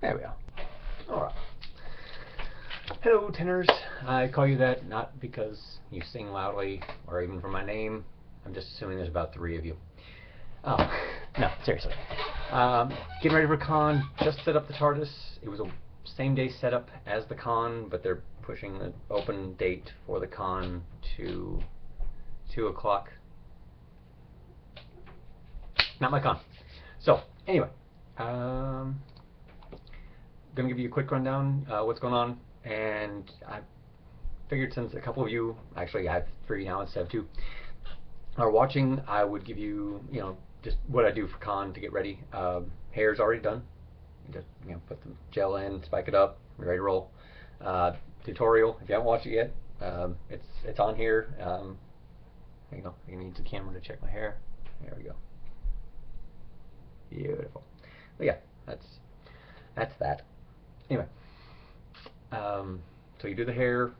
There we go. Alright. Hello, tenors. I call you that not because you sing loudly or even for my name. I'm just assuming there's about 3 of you. Oh, no, seriously. Getting ready for con. Just set up the TARDIS. It was a same day setup as the con, but they're pushing the open date for the con to 2 o'clock. Not my con. So, anyway. Going to give you a quick rundown what's going on, and I figured since a couple of you, actually I have 3 now instead of 2, are watching, I would give you, just what I do for con to get ready. Hair's already done. Just put the gel in, spike it up, ready to roll. Tutorial, if you haven't watched it yet, it's on here. You need the camera to check my hair. There we go. Beautiful. But yeah, that's that. Anyway, so you do the hair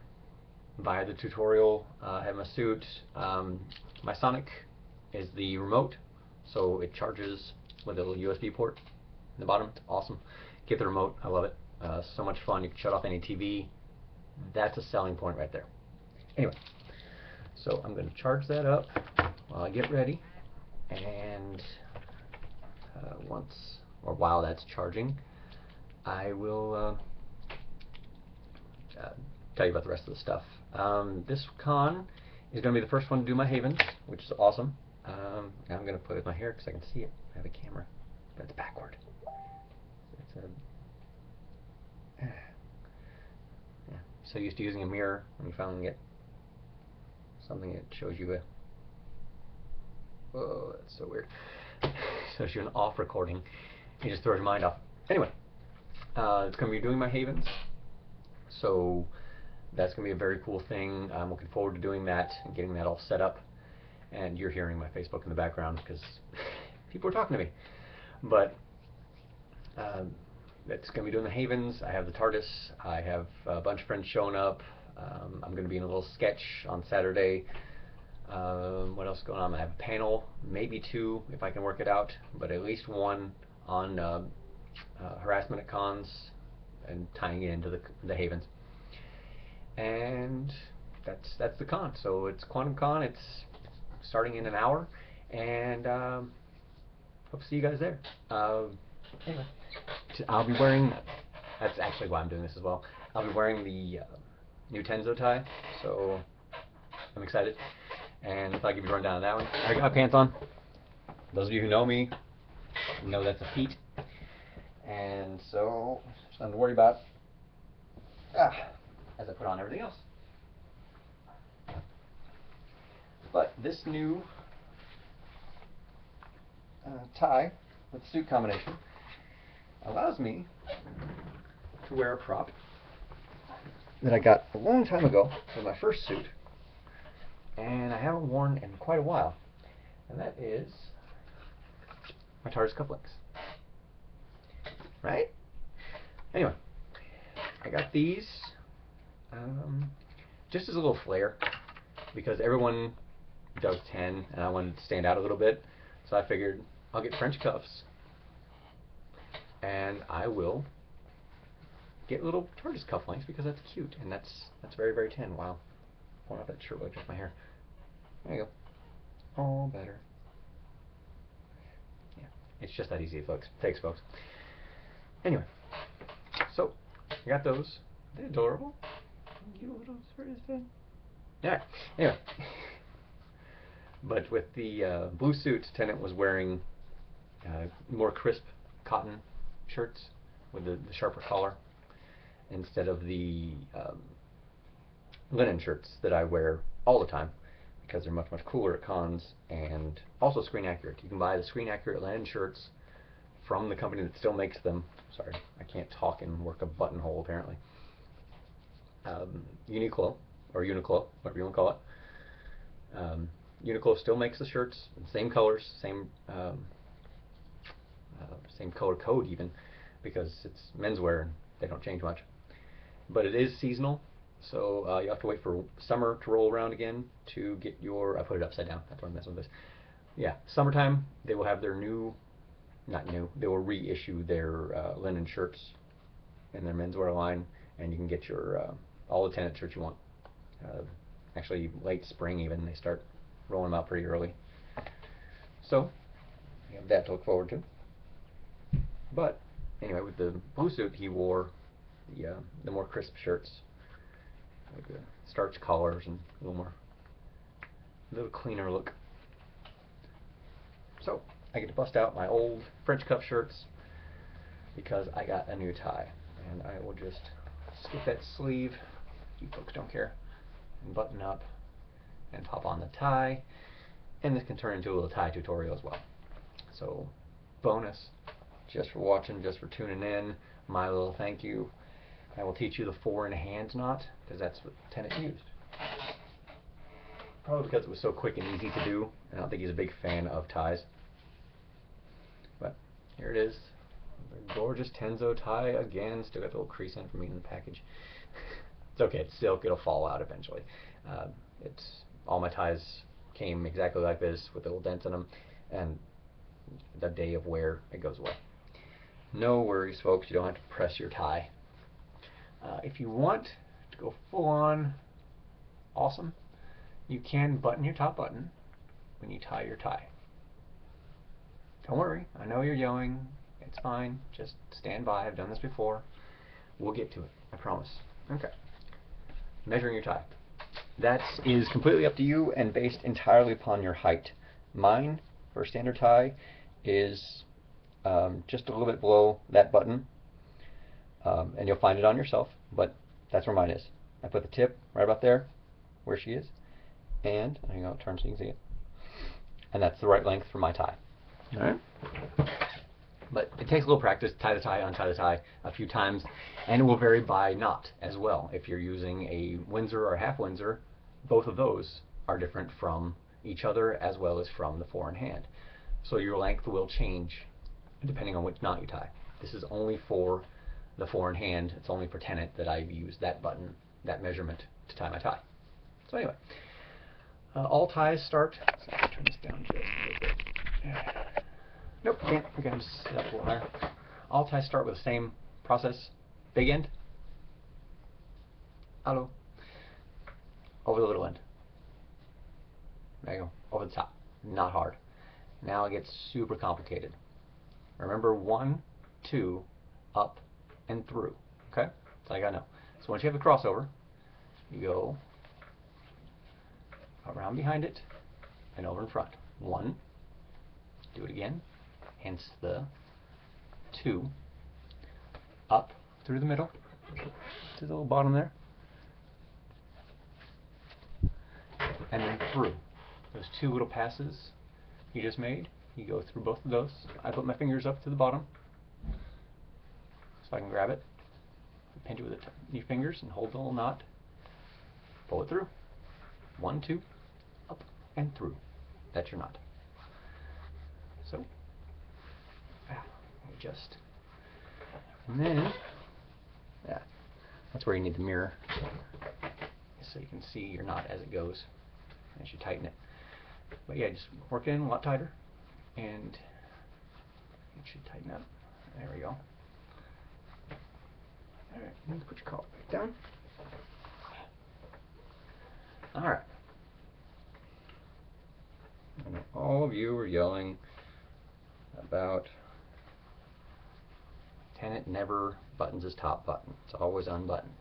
via the tutorial. I have my suit. My Sonic is the remote, so it charges with a little USB port in the bottom. It's awesome. Get the remote. I love it. So much fun. You can shut off any TV. That's a selling point right there. Anyway, so I'm going to charge that up while I get ready, and while that's charging, I will tell you about the rest of the stuff. This con is going to be the first one to do my Havens, which is awesome. Now I'm going to put it in my hair because I can see it. I have a camera, but it's backward. It's yeah. So used to using a mirror when you finally get something that shows you a. Whoa, that's so weird. Shows you an off recording. It just throws your mind off. Anyway, it's going to be doing my Havens. So that's going to be a very cool thing. I'm looking forward to doing that and getting that all set up. And you're hearing my Facebook in the background because people are talking to me. But it's going to be doing the Havens. I have the TARDIS. I have a bunch of friends showing up. I'm going to be in a little sketch on Saturday. What else is going on? I have a panel, maybe 2 if I can work it out, but at least 1 on harassment at cons and tying it into the Havens. And that's the con. So it's QuantumCon. It's starting in an hour, and hope to see you guys there. Anyway, I'll be wearing. That's actually why I'm doing this as well. I'll be wearing the new Tenzo tie, so I'm excited. And if I give you a rundown on that one, I got my pants on. Those of you who know me know that's a feat, and so there's nothing to worry about as I put on everything else. But this new tie with suit combination allows me to wear a prop that I got a long time ago for my first suit, and I haven't worn in quite a while, and that is my TARDIS cufflinks. Right? Anyway, I got these just as a little flair because everyone does 10 and I wanted to stand out a little bit, so I figured I'll get French cuffs and I will get little TARDIS cufflinks because that's cute and that's very, very 10. Wow. Pulling off that shirt while I check my hair. There you go. All better. Yeah, it's just that easy, folks. Thanks, folks. Anyway, so I got those. They're adorable. You little thing. Yeah. Anyway, but with the blue suit, Tennant was wearing more crisp cotton shirts with the sharper collar instead of the linen shirts that I wear all the time because they're much cooler at cons and also screen accurate. You can buy the screen accurate linen shirts from the company that still makes them. Sorry, I can't talk and work a buttonhole apparently. Uniqlo, or Uniqlo, whatever you want to call it. Uniqlo still makes the shirts, same colors, same color code even, because it's menswear and they don't change much. But it is seasonal, so you have to wait for summer to roll around again to get your. I put it upside down. That's why I'm messing with this. Yeah, summertime they will have their new, not new. They will reissue their linen shirts in their menswear line, and you can get your all the Tennant shirts you want. Actually, late spring even, they start rolling them out pretty early. So, you have that to look forward to. But, anyway, with the blue suit, he wore the more crisp shirts, like the starch collars and a little cleaner look. So, I get to bust out my old French cuff shirts because I got a new tie. And I will just skip that sleeve, you folks don't care, and button up and pop on the tie. And this can turn into a little tie tutorial as well. So, bonus, just for watching, just for tuning in, my little thank you. I will teach you the 4-in-hand knot, because that's what Tennant used. Probably because it was so quick and easy to do. I don't think he's a big fan of ties. But here it is. The gorgeous Tenzo tie again. Still got the little crease in it for me in the package. It's okay, it's silk, it'll fall out eventually. All my ties came exactly like this with little dents in them, and the day of wear it goes away. No worries, folks, you don't have to press your tie. If you want to go full on awesome, you can button your top button when you tie your tie. Don't worry, I know you're yelling, it's fine, just stand by, I've done this before. We'll get to it, I promise. Okay. Measuring your tie. That is completely up to you and based entirely upon your height. Mine, for a standard tie, is just a little bit below that button. And you'll find it on yourself, but that's where mine is. I put the tip right about there, where she is, and hang on, turn so you can see it. And that's the right length for my tie. Alright? But it takes a little practice, tie the tie, untie the tie a few times, and it will vary by knot as well. If you're using a Windsor or a half Windsor, both of those are different from each other as well as from the 4-in-hand. So your length will change depending on which knot you tie. This is only for the 4-in-hand. It's only for Tennant that I've used that button, that measurement to tie my tie. So anyway, all ties start. So I'll turn this down just a little bit. Nope, can't. Okay, I'm just set up a little higher. All ties start with the same process. Big end. Hello. Over the little end. There you go. Over the top. Not hard. Now it gets super complicated. Remember 1, 2, up, and through. Okay? That's all you gotta know. So once you have the crossover, you go around behind it and over in front. 1. Do it again. Hence the 2. Up through the middle to the little bottom there. And then through. Those 2 little passes you just made, you go through both of those. I put my fingers up to the bottom so I can grab it, pinch it with your fingers and hold the little knot, pull it through. 1, 2, up and through. That's your knot. So, adjust. And then, that's where you need the mirror so you can see your knot as it goes as you tighten it. But yeah, just work it in a lot tighter and it should tighten up. There we go. Alright, let me put your collar back down. Alright. All of you are yelling about Tennant never buttons his top button. It's always unbuttoned.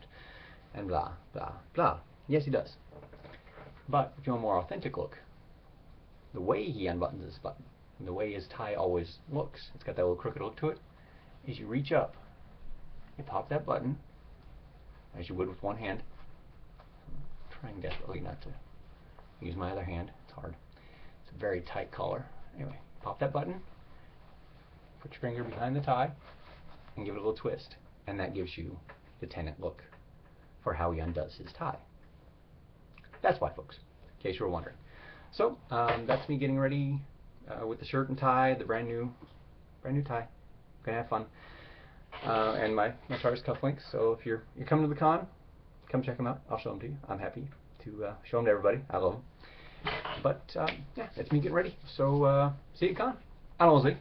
And blah, blah, blah. Yes, he does. But if you want a more authentic look, the way he unbuttons this button, and the way his tie always looks, it's got that little crooked look to it, is you reach up, you pop that button, as you would with one hand. I'm trying desperately not to use my other hand. It's hard. It's a very tight collar. Anyway, pop that button, put your finger behind the tie, and give it a little twist. And that gives you the Tennant look for how he undoes his tie. That's why, folks, in case you were wondering. So, that's me getting ready with the shirt and tie, the brand new tie. Gonna have fun. And my Chargers cufflinks. So if you're coming to the con, come check them out. I'll show them to you. I'm happy to show them to everybody. I love them. But yeah, that's me getting ready. So see you at con. Allons-y.